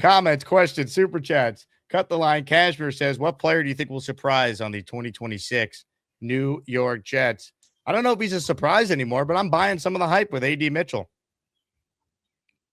comments, questions, super chats. Cut the line. Cashmere says, what player do you think will surprise on the 2026 New York Jets? I don't know if he's a surprise anymore, but I'm buying some of the hype with A.D. Mitchell.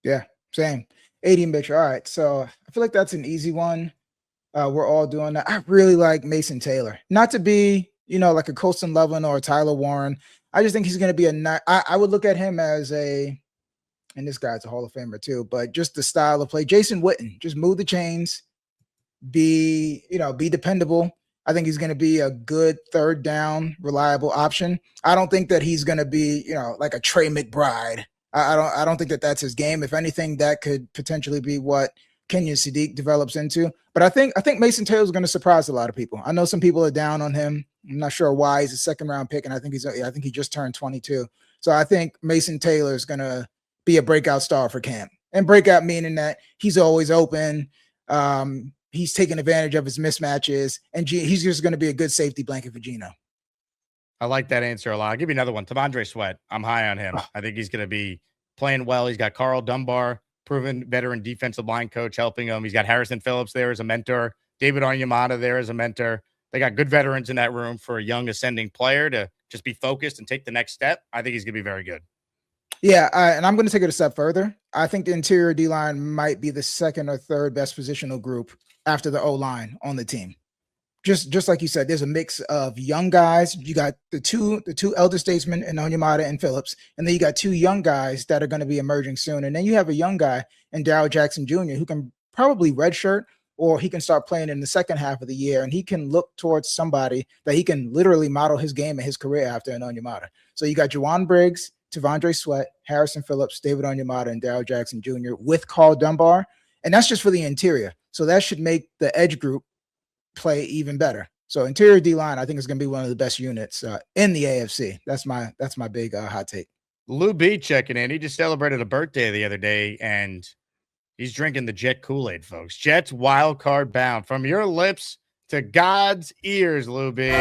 Yeah, same. A.D. Mitchell. All right, so I feel like that's an easy one. We're all doing that. I really like Mason Taylor. Not to be, like a Colston Loveland or a Tyler Warren. I just think he's going to be I would look at him as and this guy's a Hall of Famer too, but just the style of play. Jason Witten, just move the chains, be dependable. I think he's going to be a good third down, reliable option. I don't think that he's going to be, like a Trey McBride. I don't think that that's his game. If anything, that could potentially be what Kenyon Sadiq develops into. But I think Mason Taylor is going to surprise a lot of people. I know some people are down on him. I'm not sure why. He's a second round pick, and I think he just turned 22. So I think Mason Taylor is going to be a breakout star for camp. And breakout meaning that he's always open. He's taking advantage of his mismatches, and he's just going to be a good safety blanket for Geno. I like that answer a lot. I'll give you another one. T'Vondre Sweat. I'm high on him. I think he's going to be playing well. He's got Carl Dunbar, proven veteran defensive line coach, helping him. He's got Harrison Phillips there as a mentor, David Onyemata there as a mentor. They got good veterans in that room for a young ascending player to just be focused and take the next step. I think he's going to be very good. Yeah, and I'm going to take it a step further. I think the interior D-line might be the second or third best positional group after the O-line on the team. Just like you said, there's a mix of young guys. You got the two elder statesmen in Onyemata and Phillips, and then you got two young guys that are going to be emerging soon. And then you have a young guy in Darryl Jackson Jr. who can probably redshirt, or he can start playing in the second half of the year, and he can look towards somebody that he can literally model his game and his career after in Onyemata. So you got Juwan Briggs, T'Vondre Sweat, Harrison Phillips, David Onyemata, and Darryl Jackson Jr. with Carl Dunbar. And that's just for the interior. So that should make the edge group play even better. So interior D-line, I think, is going to be one of the best units in the AFC. That's my big hot take. Lou B checking in. He just celebrated a birthday the other day, and he's drinking the Jet Kool-Aid, folks. Jets wild card bound. From your lips to God's ears, Lou B.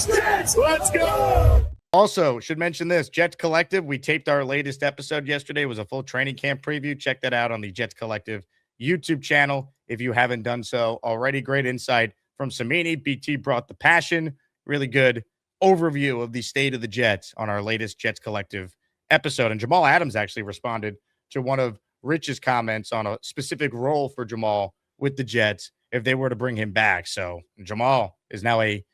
Jets, let's go. Also, should mention this, Jets Collective. We taped our latest episode yesterday. It was a full training camp preview. Check that out on the Jets Collective YouTube channel if you haven't done so already. Great insight from Samini. BT brought the passion. Really good overview of the state of the Jets on our latest Jets Collective episode. And Jamal Adams actually responded to one of Rich's comments on a specific role for Jamal with the Jets if they were to bring him back. So Jamal is now a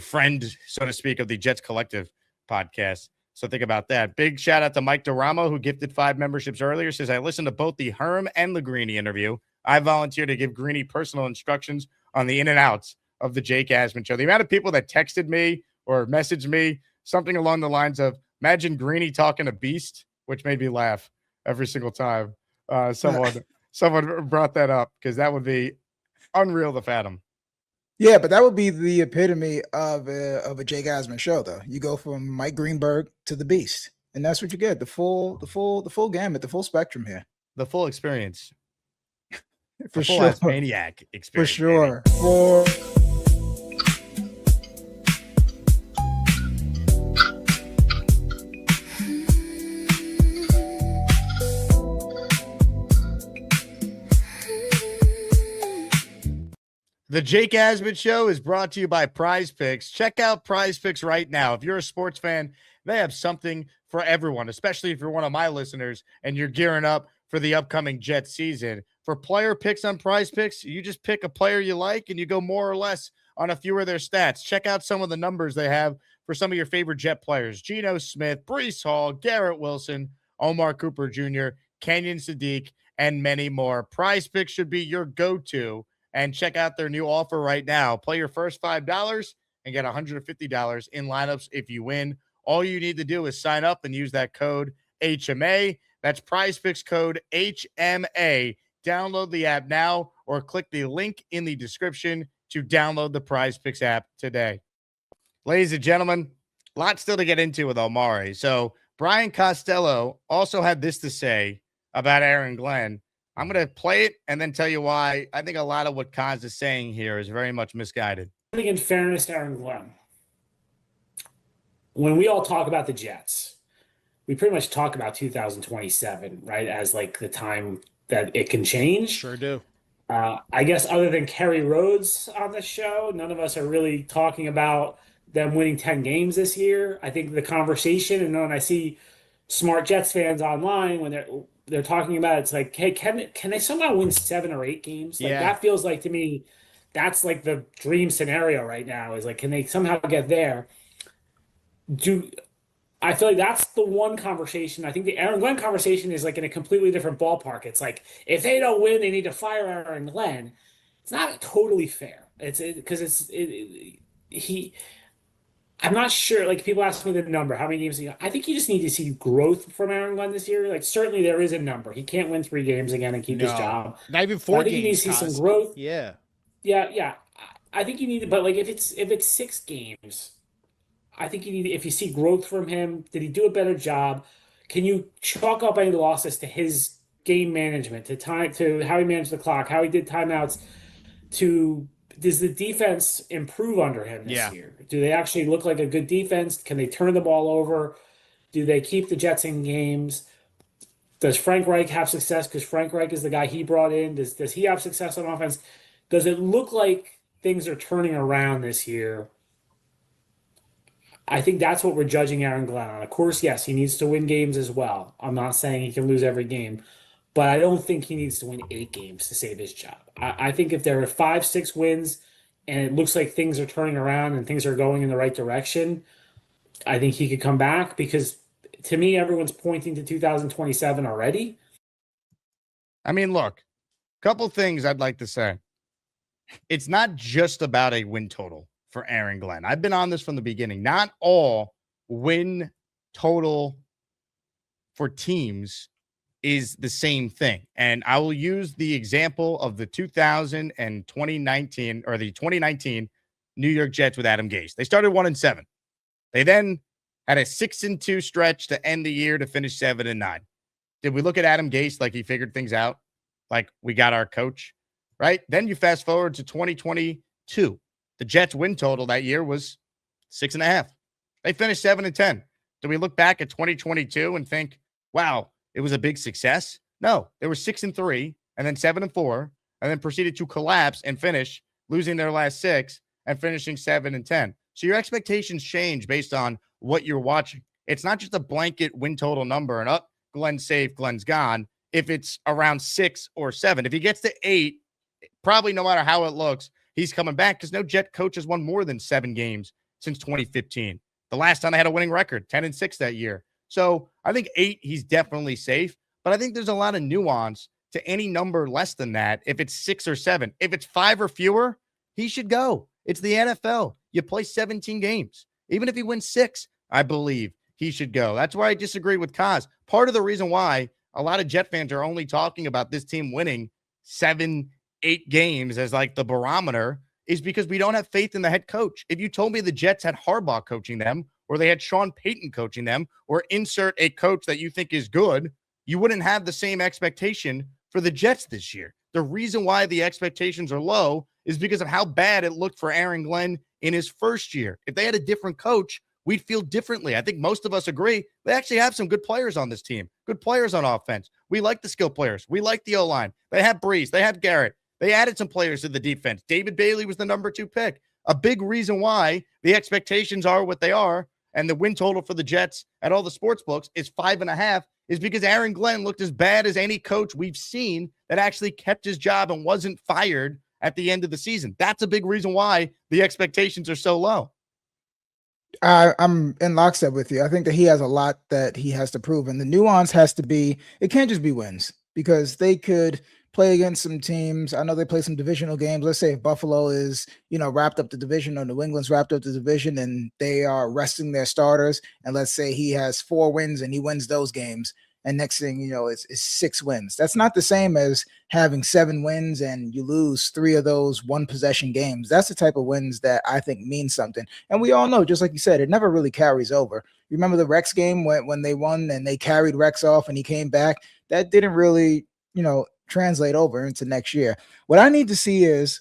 friend, so to speak, of the Jets Collective podcast. So think about that. Big shout out to Mike Duramo, who gifted 5 memberships earlier. Says, I listened to both the Herm and the Greeny interview. I volunteer to give Greeny personal instructions on the in and outs of the Jake Asman Show. The amount of people that texted me or messaged me something along the lines of, imagine Greeny talking to Beast, which made me laugh every single time someone brought that up, because that would be unreal to fathom. Yeah, but that would be the epitome of a Jake Asman Show, though. You go from Mike Greenberg to the Beast, and that's what you get—the full gamut, the full spectrum here, the full experience, for the sure, full maniac experience, for sure. The Jake Asman Show is brought to you by PrizePicks. Check out PrizePicks right now. If you're a sports fan, they have something for everyone, especially if you're one of my listeners and you're gearing up for the upcoming Jets season. For player picks on PrizePicks, you just pick a player you like and you go more or less on a few of their stats. Check out some of the numbers they have for some of your favorite Jet players: Geno Smith, Breece Hall, Garrett Wilson, Omar Cooper Jr., Kenyon Sadiq, and many more. PrizePicks should be your go-to. And check out their new offer right now. Play your first $5 and get $150 in lineups if you win. All you need to do is sign up and use that code HMA. That's PrizePicks code HMA. Download the app now or click the link in the description to download the PrizePicks app today. Ladies and gentlemen, a lot still to get into with Omari. So Brian Costello also had this to say about Aaron Glenn. I'm going to play it and then tell you why I think a lot of what Kaz is saying here is very much misguided. I think in fairness to Aaron Glenn, when we all talk about the Jets, we pretty much talk about 2027, right, as like the time that it can change. Sure do. I guess other than Kerry Rhodes on the show, none of us are really talking about them winning 10 games this year. I think the conversation, and when I see smart Jets fans online when they're talking about it, it's like, hey, can they somehow win 7 or 8 games? Like Yeah. that feels like to me, that's like the dream scenario right now is like, can they somehow get there? Do I feel like that's the one conversation. I think the Aaron Glenn conversation is like in a completely different ballpark. It's like if they don't win, they need to fire Aaron Glenn. It's not totally fair. It's because he. I'm not sure. Like people ask me the number, how many games? I think you just need to see growth from Aaron Glenn this year. Like certainly there is a number. He can't win 3 games again and keep his No. job. Not even But 4 I think you need to games, see some Cos. growth. Yeah. Yeah, yeah. I think you need. But like if it's 6 games. I think you need if you see growth from him, did he do a better job? Can you chalk up any losses to his game management, to how he managed the clock, how he did timeouts, to does the defense improve under him this Yeah. year? Do they actually look like a good defense? Can they turn the ball over? Do they keep the Jets in games? Does Frank Reich have success? Because Frank Reich is the guy he brought in. Does he have success on offense? Does it look like things are turning around this year? I think that's what we're judging Aaron Glenn on. Of course, yes, he needs to win games as well. I'm not saying he can lose every game, but I don't think he needs to win 8 games to save his job. I think if there are 5, 6 wins and it looks like things are turning around and things are going in the right direction, I think he could come back because to me, everyone's pointing to 2027 already. I mean, look, couple things I'd like to say. It's not just about a win total for Aaron Glenn. I've been on this from the beginning. Not all win total for teams is the same thing. And I will use the example of the 2019 or the 2019 New York Jets with Adam Gase. They started 1-7. They then had a 6-2 stretch to end the year to finish 7-9. Did we look at Adam Gase like he figured things out? Like we got our coach, right? Then you fast forward to 2022. The Jets win total that year was 6.5. They finished 7-10. Do we look back at 2022 and think, wow, it was a big success? No, they were 6-3 and then 7-4 and then proceeded to collapse and finish losing their last 6 and finishing 7-10. So your expectations change based on what you're watching. It's not just a blanket win total number and up, Glenn's safe, Glenn's gone. If it's around 6 or 7, if he gets to 8, probably no matter how it looks, he's coming back because no Jet coach has won more than 7 games since 2015. The last time they had a winning record, 10-6 that year. So I think 8, he's definitely safe. But I think there's a lot of nuance to any number less than that. If it's 6 or 7, if it's 5 or fewer, he should go. It's the NFL. You play 17 games. Even if he wins 6, I believe he should go. That's why I disagree with Kaz. Part of the reason why a lot of Jet fans are only talking about this team winning 7, 8 games as like the barometer is because we don't have faith in the head coach. If you told me the Jets had Harbaugh coaching them or they had Sean Payton coaching them or insert a coach that you think is good, you wouldn't have the same expectation for the Jets this year. The reason why the expectations are low is because of how bad it looked for Aaron Glenn in his first year. If they had a different coach, we'd feel differently. I think most of us agree they actually have some good players on this team, good players on offense. We like the skill players. We like the O-line. They have Breeze. They have Garrett. They added some players to the defense. David Bailey was the number 2 pick. A big reason why the expectations are what they are and the win total for the Jets at all the sports books is 5.5 is because Aaron Glenn looked as bad as any coach we've seen that actually kept his job and wasn't fired at the end of the season. That's a big reason why the expectations are so low. I'm in lockstep with you. I think that he has a lot that he has to prove. And the nuance has to be, it can't just be wins because they could play against some teams. I know they play some divisional games. Let's say if Buffalo is, wrapped up the division or New England's wrapped up the division and they are resting their starters. And let's say he has 4 wins and he wins those games. And next thing you know, it's 6 wins. That's not the same as having 7 wins and you lose 3 of those 1 possession games. That's the type of wins that I think means something. And we all know, just like you said, it never really carries over. You remember the Rex game when they won and they carried Rex off and he came back? That didn't really, translate over into next year. What I need to see is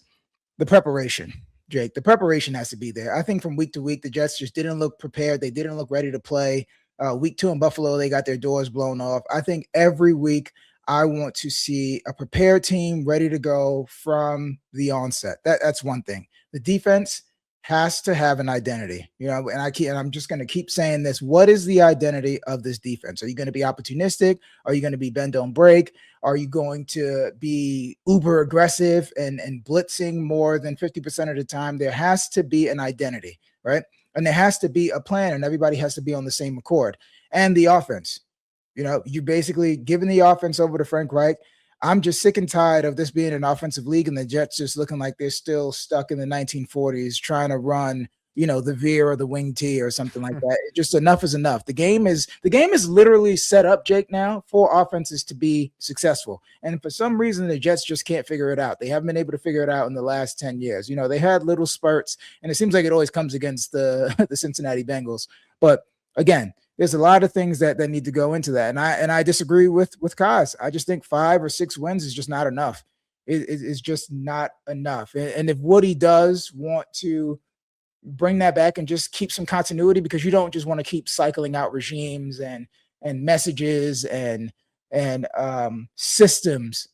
the preparation. Jake, the preparation has to be there. I think from week to week, the Jets just didn't look prepared. They didn't look ready to play. Week 2 in Buffalo, they got their doors blown off. I think every week I want to see a prepared team ready to go from the onset. That's one thing. The defense has to have an identity, and I'm just going to keep saying this. What is the identity of this defense? Are you going to be opportunistic? Are you going to be bend don't break? Are you going to be uber aggressive and blitzing more than 50% of the time? There has to be an identity, right? And there has to be a plan, and everybody has to be on the same accord. And the offense, you're basically giving the offense over to Frank Reich. I'm just sick and tired of this being an offensive league and the Jets just looking like they're still stuck in the 1940s trying to run, the veer or the wing tee or something like that. Just enough is enough. The game is literally set up, Jake, now for offenses to be successful. And for some reason, the Jets just can't figure it out. They haven't been able to figure it out in the last 10 years. They had little spurts, and it seems like it always comes against the Cincinnati Bengals. But again, there's a lot of things that need to go into that. And I disagree with Kaz. I just think 5 or 6 wins is just not enough. It's just not enough. And if Woody does want to bring that back and just keep some continuity, because you don't just want to keep cycling out regimes and messages and systems.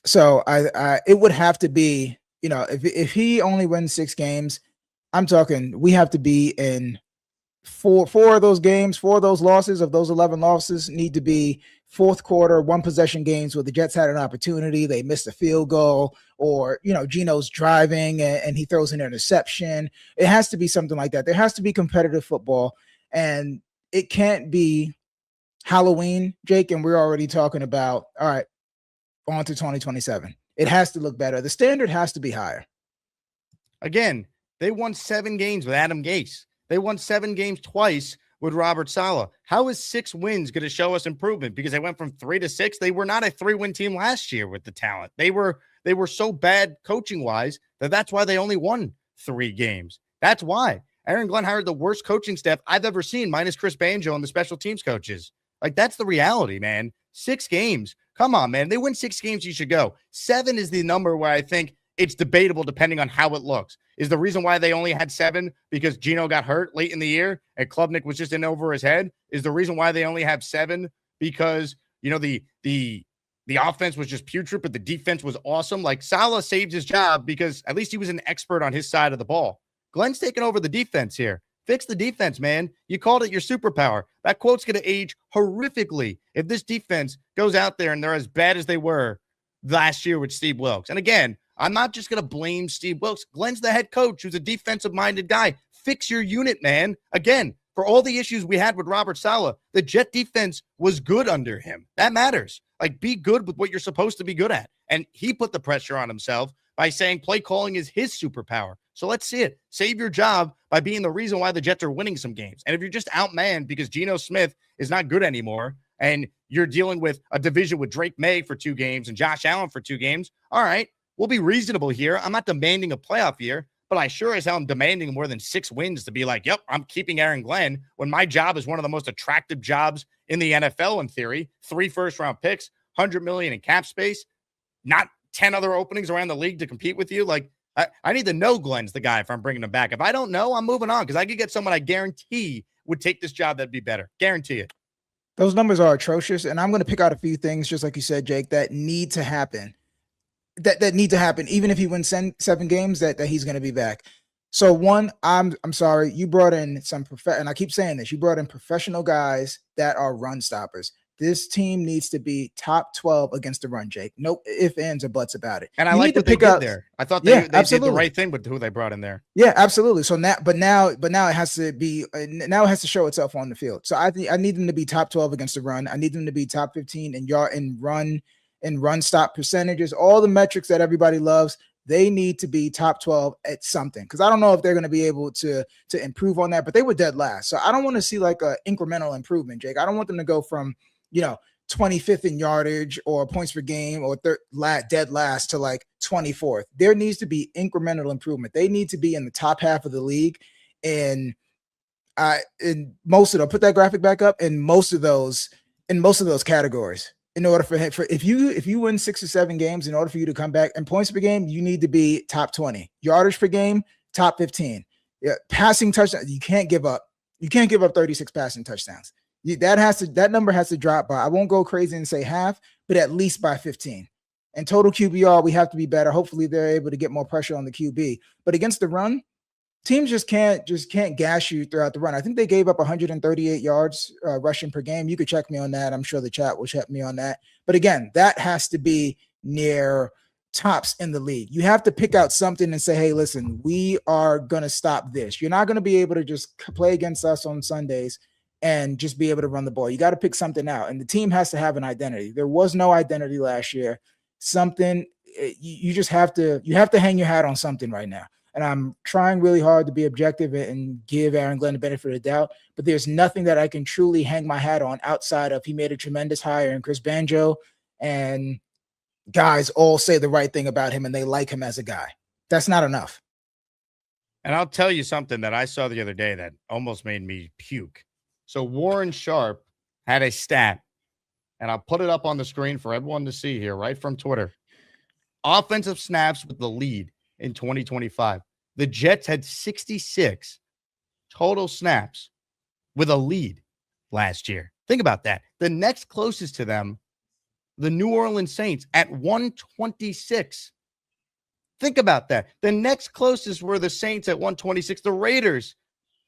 So it would have to be, if he only wins 6 games, I'm talking, we have to be in four of those games, 4 of those losses, of those 11 losses, need to be fourth quarter, 1 possession games where the Jets had an opportunity, they missed a field goal, or, Geno's driving and he throws an interception. It has to be something like that. There has to be competitive football, and it can't be Halloween, Jake, and we're already talking about, all right, on to 2027. It has to look better. The standard has to be higher. Again, they won 7 games with Adam Gase. They won 7 games twice with Robert Saleh. How is 6 wins going to show us improvement? Because they went from 3 to 6. They were not a 3-win team last year with the talent. They were so bad coaching wise that's why they only won 3 games. That's why Aaron Glenn hired the worst coaching staff I've ever seen, minus Chris Banjo and the special teams coaches. Like, that's the reality, man. 6 games. Come on, man. They win 6 games, you should go. 7 is the number where I think it's debatable depending on how it looks. Is the reason why they only had 7 because Geno got hurt late in the year and Klubnik was just in over his head? Is the reason why they only have 7 because, the offense was just putrid, but the defense was awesome? Like, Saleh saved his job because at least he was an expert on his side of the ball. Glenn's taking over the defense here. Fix the defense, man. You called it your superpower. That quote's going to age horrifically if this defense goes out there and they're as bad as they were last year with Steve Wilks. And again, I'm not just going to blame Steve Wilks. Glenn's the head coach who's a defensive-minded guy. Fix your unit, man. Again, for all the issues we had with Robert Saleh, the Jet defense was good under him. That matters. Like, be good with what you're supposed to be good at. And he put the pressure on himself by saying play calling is his superpower. So let's see it. Save your job by being the reason why the Jets are winning some games. And if you're just outmanned because Geno Smith is not good anymore and you're dealing with a division with Drake May for 2 games and Josh Allen for 2 games, all right, we'll be reasonable here. I'm not demanding a playoff year, but I sure as hell am demanding more than 6 wins to be like, yep, I'm keeping Aaron Glenn when my job is one of the most attractive jobs in the NFL in theory. 3 first-round picks, $100 million in cap space, not 10 other openings around the league to compete with you. Like, I need to know Glenn's the guy if I'm bringing him back. If I don't know, I'm moving on because I could get someone I guarantee would take this job that'd be better. Guarantee it. Those numbers are atrocious, and I'm going to pick out a few things, just like you said, Jake, that need to happen. That need to happen, even if he wins 7 games, that he's going to be back. So one, I'm sorry, you brought in some and I keep saying this, you brought in professional guys that are run stoppers. This team needs to be top 12 against the run, Jake. No ifs, ands, or buts about it. And I like what they did there. I thought they did the right thing with who they brought in there. Yeah, absolutely. So now it has to be, now it has to show itself on the field. So I need them to be top 12 against the run. I need them to be top 15 in run stop percentages, all the metrics that everybody loves. They need to be top 12 at something, because I don't know if they're going to be able to improve on that, but they were dead last. So I don't want to see like an incremental improvement, Jake. I don't want them to go from 25th in yardage or points per game or dead last to like 24th. There needs to be incremental improvement. They need to be in the top half of the league in most of them. Put that graphic back up in most of those categories. In order for if you win 6 or 7 games, in order for you to come back, and points per game, you need to be top 20. Yardage per game, top 15. Yeah, passing touchdown, you can't give up. You can't give up 36 passing touchdowns. That number has to drop by, I won't go crazy and say half, but at least by 15. And total QBR, we have to be better. Hopefully they're able to get more pressure on the QB. But against the run, teams just can't gash you throughout the run. I think they gave up 138 yards rushing per game. You could check me on that. I'm sure the chat will check me on that. But again, that has to be near tops in the league. You have to pick out something and say, hey, listen, we are going to stop this. You're not going to be able to just play against us on Sundays and just be able to run the ball. You got to pick something out. And the team has to have an identity. There was no identity last year. Something you just have to hang your hat on something right now. And I'm trying really hard to be objective and give Aaron Glenn the benefit of the doubt, but there's nothing that I can truly hang my hat on outside of he made a tremendous hire in Chris Banjo, and guys all say the right thing about him and they like him as a guy. That's not enough. And I'll tell you something that I saw the other day that almost made me puke. So Warren Sharp had a stat, and I'll put it up on the screen for everyone to see here, right from Twitter. Offensive snaps with the lead in 2025. The Jets had 66 total snaps with a lead last year. Think about that. The next closest to them, the New Orleans Saints at 126. Think about that. The next closest were the Saints at 126. The Raiders,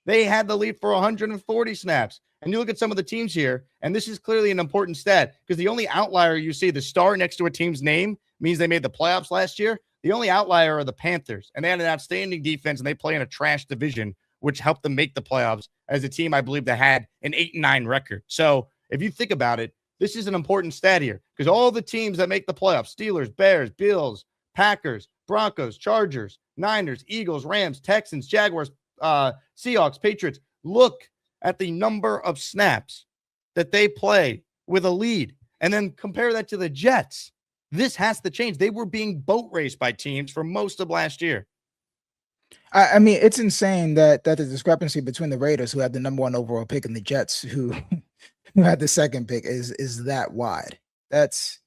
they had the lead for 140 snaps. And you look at some of the teams here, and this is clearly an important stat because the only outlier you see, the star next to a team's name, means they made the playoffs last year. The only outlier are the Panthers, and they had an outstanding defense, and they play in a trash division, which helped them make the playoffs as a team, I believe, that had an 8-9 record. So if you think about it, this is an important stat here because all the teams that make the playoffs, Steelers, Bears, Bills, Packers, Broncos, Chargers, Niners, Eagles, Rams, Texans, Jaguars, Seahawks, Patriots, look at the number of snaps that they play with a lead and then compare that to the Jets. This has to change. They were being boat raced by teams for most of last year. I mean, it's insane that the discrepancy between the Raiders, who had the number 1 overall pick, and the Jets, who had the second pick, is that wide. That's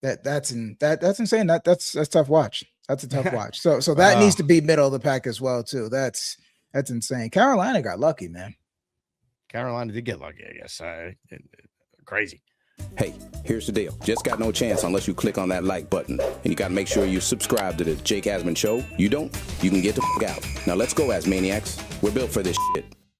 insane. That's a tough watch. That's a tough watch. So that needs to be middle of the pack as well too. That's insane. Carolina got lucky, man. Carolina did get lucky, I guess. Crazy. Hey, here's the deal. Just got no chance unless you click on that like button. And you got to make sure you subscribe to the Jake Asman Show. You don't, you can get the f*** out. Now let's go, Asmaniacs. We're built for this shit.